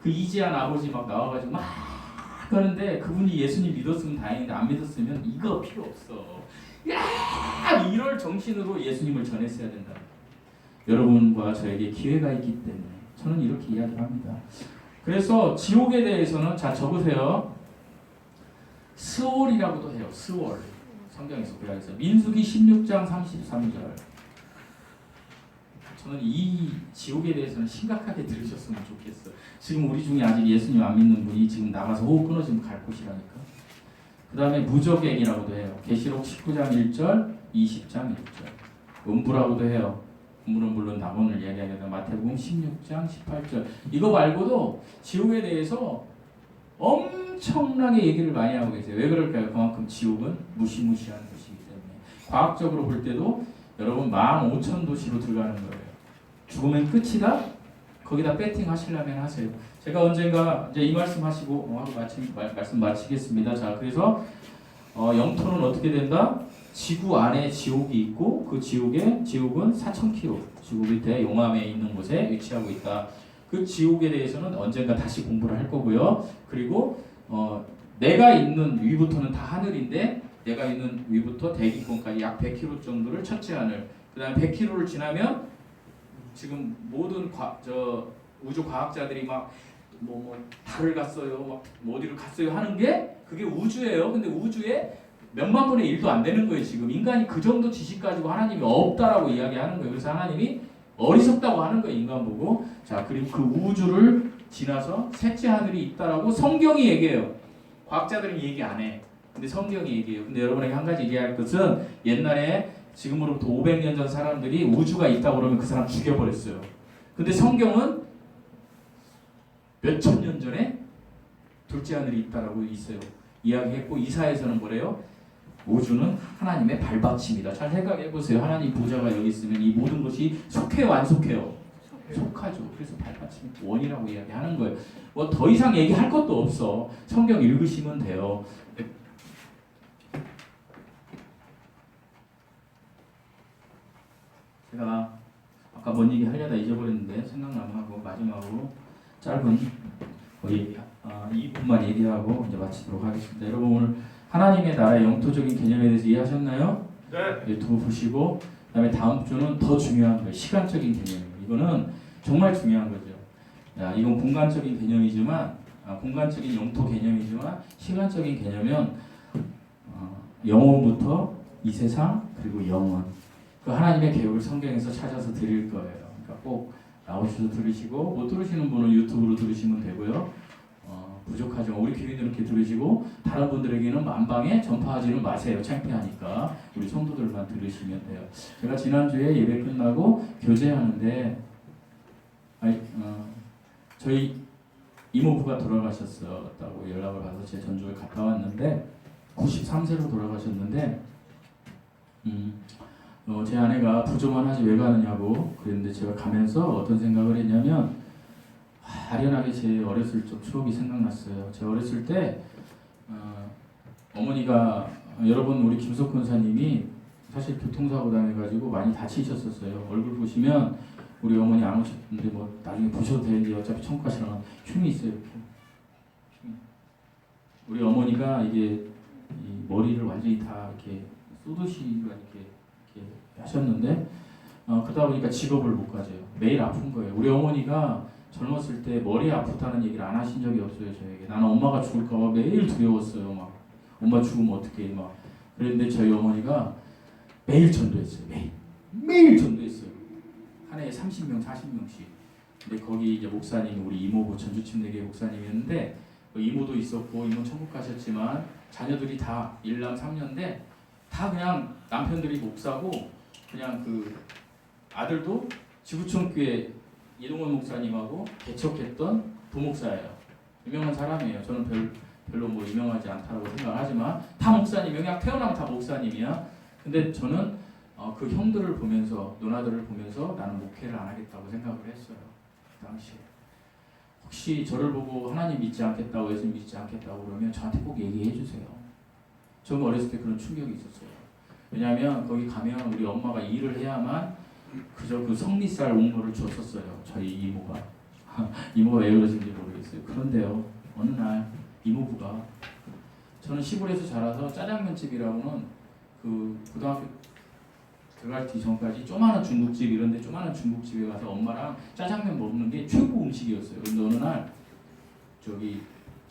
그 이지한 아버지 막 나와가지고 막 그러는데 그분이 예수님 믿었으면 다행인데 안 믿었으면 이거 필요 없어. 야 이럴 정신으로 예수님을 전했어야 된다. 여러분과 저에게 기회가 있기 때문에 저는 이렇게 이야기를 합니다. 그래서 지옥에 대해서는 자 적으세요. 스월이라고도 해요. 스월. 성경에서 그래서 민수기 16장 33절. 저는 이 지옥에 대해서는 심각하게 들으셨으면 좋겠어요. 지금 우리 중에 아직 예수님 안 믿는 분이 지금 나가서 호흡 끊어지면 갈 곳이라니까. 그 다음에 무적행이라고도 해요. 계시록 19장 1절, 20장 1절. 음부라고도 해요. 음부는 물론 낙원을 이야기하게 마태복음 16장 18절. 이거 말고도 지옥에 대해서 엄청나게 얘기를 많이 하고 계세요. 왜 그럴까요? 그만큼 지옥은 무시무시한 곳이기 때문에. 과학적으로 볼 때도 여러분 15,000도시로 들어가는 거예요. 죽으면 끝이다? 거기다 배팅 하시려면 하세요. 제가 언젠가 이제 이 말씀 하시고 하고 말씀 마치겠습니다. 자, 그래서 영토는 어떻게 된다? 지구 안에 지옥이 있고 그 지옥은 4,000km 지구 밑에 용암에 있는 곳에 위치하고 있다. 그 지옥에 대해서는 언젠가 다시 공부를 할 거고요. 그리고 내가 있는 위부터는 다 하늘인데 내가 있는 위부터 대기권까지 약 100km 정도를 첫째 하늘. 그다음에 100km를 지나면 지금 모든 우주 과학자들이 막 달을 갔어요, 막 어디를 갔어요 하는 게 그게 우주예요. 근데 우주에 몇만 분의 1도 안 되는 거예요. 지금 인간이 그 정도 지식 가지고 하나님이 없다라고 이야기하는 거예요. 그래서 하나님이 어리석다고 하는 거예요. 인간 보고. 자, 그리고 그 우주를 지나서 셋째 하늘이 있다라고 성경이 얘기해요. 과학자들은 얘기 안 해. 근데 성경이 얘기해요. 근데 여러분에게 한 가지 얘기할 것은 옛날에 지금으로부터 500년 전 사람들이 우주가 있다고 그러면 그 사람 죽여버렸어요. 근데 성경은 몇천 년 전에 둘째 하늘이 있다라고 있어요. 이야기했고 이사에서는 뭐래요? 우주는 하나님의 발받침이다. 잘 생각해 보세요. 하나님 보좌가 여기 있으면 이 모든 것이 속해요, 안 속해요? 속하죠. 그래서 발받침 원이라고 이야기하는 거예요. 뭐 더 이상 얘기할 것도 없어. 성경 읽으시면 돼요. 제가 아까 뭔 얘기 하려다 잊어버렸는데 생각나면 하고 마지막으로 짧은 거의 2분만 얘기하고 이제 마치도록 하겠습니다. 여러분 오늘 하나님의 나라의 영토적인 개념에 대해서 이해하셨나요? 네. 유튜브 보시고 그다음에 다음 주는 더 중요한 거예요. 시간적인 개념이에요. 이거는 정말 중요한 거죠. 이건 공간적인 개념이지만 공간적인 영토 개념이지만 시간적인 개념은 영혼부터 이 세상 그리고 영원 그 하나님의 계획을 성경에서 찾아서 드릴 거예요. 그러니까 꼭 나오셔서 들으시고 못 들으시는 분은 유튜브로 들으시면 되고요. 부족하죠. 우리 교인들 이렇게 들으시고 다른 분들에게는 만방에 전파하지는 마세요. 창피하니까 우리 성도들만 들으시면 돼요. 제가 지난주에 예배 끝나고 교제하는데 저희 이모부가 돌아가셨다고 연락을 받아서 제 전주에 갔다 왔는데 93세로 돌아가셨는데 제 아내가 부조만 하지 왜 가느냐고 그랬는데 제가 가면서 어떤 생각을 했냐면 아련하게 제 어렸을 적 추억이 생각났어요. 제 어렸을 때 어머니가 여러분 우리 김석 권사님이 사실 교통사고 당해가지고 많이 다치셨었어요. 얼굴 보시면 우리 어머니 안 오셨는데 뭐 나중에 보셔도 되는데 어차피 청과시랑 흉이 있어요. 흉이. 우리 어머니가 이게 이 머리를 완전히 다 이렇게 쏘듯이 이렇게 하셨는데 그러다 보니까 직업을 못 가져요. 매일 아픈 거예요. 우리 어머니가 젊었을 때 머리 아프다는 얘기를 안 하신 적이 없어요. 저에게. 나는 엄마가 죽을까 봐 매일 두려웠어요. 막 엄마 죽으면 어떡해 막. 그런데 저희 어머니가 매일 전도했어요. 매일 전도했어요. 한 해에 30명, 40명씩. 근데 거기 이제 목사님 우리 이모부 전주침례교회 목사님이었는데 이모도 있었고 이모 천국 가셨지만 자녀들이 다 1남 3녀인데 다 그냥 남편들이 목사고 그냥 그 아들도 지구촌교회 이동원 목사님하고 개척했던 부목사예요. 유명한 사람이에요. 저는 별로 뭐 유명하지 않다고 생각하지만 다 목사님, 그냥 태어나면 다 목사님이야. 근데 저는 그 형들을 보면서 누나들을 보면서 나는 목회를 안 하겠다고 생각을 했어요. 그 당시에. 혹시 저를 보고 하나님 믿지 않겠다고 예수 믿지 않겠다고 그러면 저한테 꼭 얘기해 주세요. 저는 어렸을 때 그런 충격이 있었어요. 왜냐하면 거기 가면 우리 엄마가 일을 해야만 그저 그 성리쌀 옹로를 줬었어요. 저희 이모가. 이모가 왜 그러신지 모르겠어요. 그런데요. 어느 날 이모부가 저는 시골에서 자라서 짜장면집이라고는 그 고등학교 들어가기 전까지 조그마한 중국집 이런데 조그마한 중국집에 가서 엄마랑 짜장면 먹는 게 최고 음식이었어요. 그런데 어느 날 저기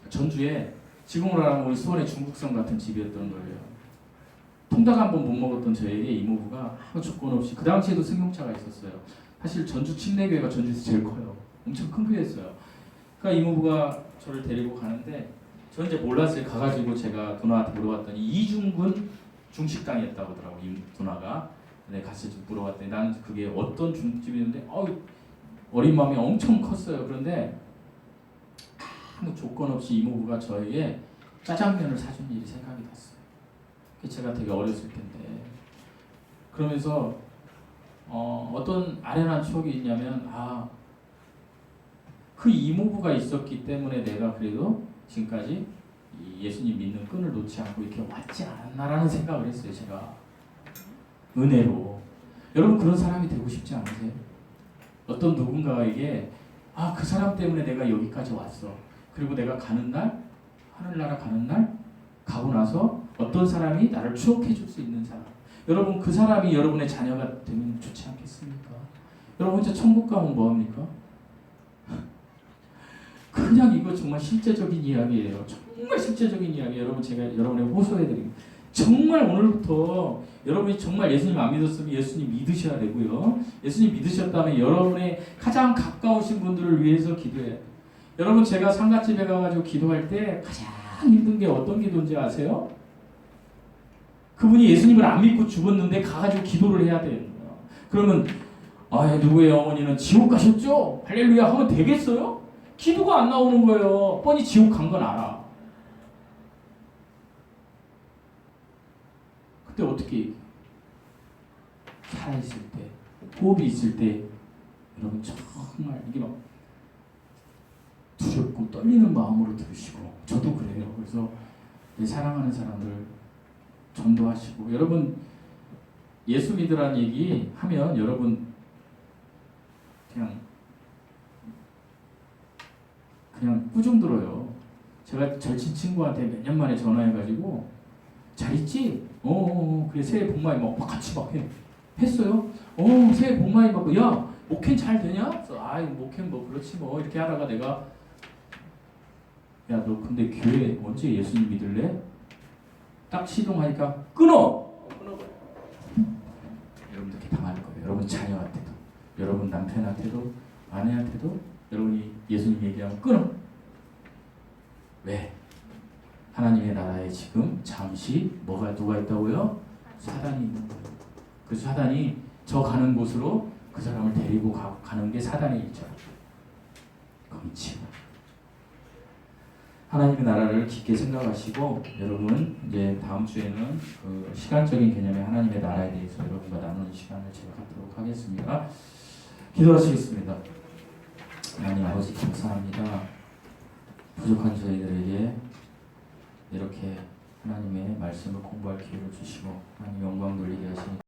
전주에 지금으로 하면 우리 수원의 중국성 같은 집이었던 거예요. 통닭 한 번 못 먹었던 저에게 이모부가 아무 조건 없이 그 당시에도 승용차가 있었어요. 사실 전주 침례교회가 전주에서 제일 커요. 엄청 큰 교회였어요. 그러니까 이모부가 저를 데리고 가는데 저 이제 몰랐어요. 가가지고 제가 누나한테 물어봤더니 이중근 중식당이었다고 하더라고 이 누나가. 근데 가서 좀 물어봤더니 나는 그게 어떤 중국집이었는데 어린 마음이 엄청 컸어요. 그런데 아무 조건 없이 이모부가 저에게 짜장면을 사준 일이 생각이 났어요. 제가 되게 어렸을 텐데 그러면서 어떤 아련한 추억이 있냐면 그 이모부가 있었기 때문에 내가 그래도 지금까지 이 예수님 믿는 끈을 놓지 않고 이렇게 왔지 않았나라는 생각을 했어요. 제가 은혜로. 여러분 그런 사람이 되고 싶지 않으세요? 어떤 누군가에게 그 사람 때문에 내가 여기까지 왔어. 그리고 내가 가는 날 하늘나라 가는 날 가고 나서 어떤 사람이 나를 추억해 줄 수 있는 사람. 여러분 그 사람이 여러분의 자녀가 되면 좋지 않겠습니까? 여러분 진짜 천국 가면 뭐합니까? 그냥 이거 정말 실제적인 이야기예요. 정말 실제적인 이야기. 여러분 제가 여러분에게 호소해드립니다. 정말 오늘부터 여러분이 정말 예수님 안 믿었으면 예수님 믿으셔야 되고요. 예수님 믿으셨다면 여러분의 가장 가까우신 분들을 위해서 기도해야 돼요. 여러분 제가 상가집에 가가지고 기도할 때 가장 힘든 게 어떤 기도인지 아세요? 그분이 예수님을 안 믿고 죽었는데 가가지고 기도를 해야 되는 거예요. 그러면 누구의 어머니는 지옥 가셨죠? 할렐루야 하면 되겠어요? 기도가 안 나오는 거예요. 뻔히 지옥 간 건 알아. 그때 어떻게 얘기해? 살아있을 때, 호흡이 있을 때 여러분 정말 이게 막 두렵고 떨리는 마음으로 들으시고 저도 그래요. 그래서 사랑하는 사람들 전도하시고 여러분 예수 믿으라는 얘기 하면 여러분 그냥 꾸중 들어요. 제가 절친 친구한테 몇 년 만에 전화해가지고 잘 있지? 그래 새해 복 많이 먹고 같이 막 했어요. 새해 복 많이 받고 야 목회 잘 되냐? 목회 뭐 그렇지 뭐 이렇게 하다가 내가 야 너 근데 교회 언제 예수님 믿을래? 딱 시동하니까 끊어. 여러분들 이렇게 당할 거예요. 여러분 자녀한테도, 여러분 남편한테도, 아내한테도 여러분이 예수님 얘기하면 끊어. 왜? 하나님의 나라에 지금 잠시 누가 있다고요? 사단이 있는 거예요. 그 사단이 저 가는 곳으로 그 사람을 데리고 가는 게 사단의 일자. 거기 치워. 하나님의 나라를 깊게 생각하시고 여러분 이제 다음 주에는 그 시간적인 개념의 하나님의 나라에 대해서 여러분과 나누는 시간을 제가 갖도록 하겠습니다. 기도하시겠습니다. 하나님 아버지 감사합니다. 부족한 저희들에게 이렇게 하나님의 말씀을 공부할 기회를 주시고 하나님 영광 돌리게 하시니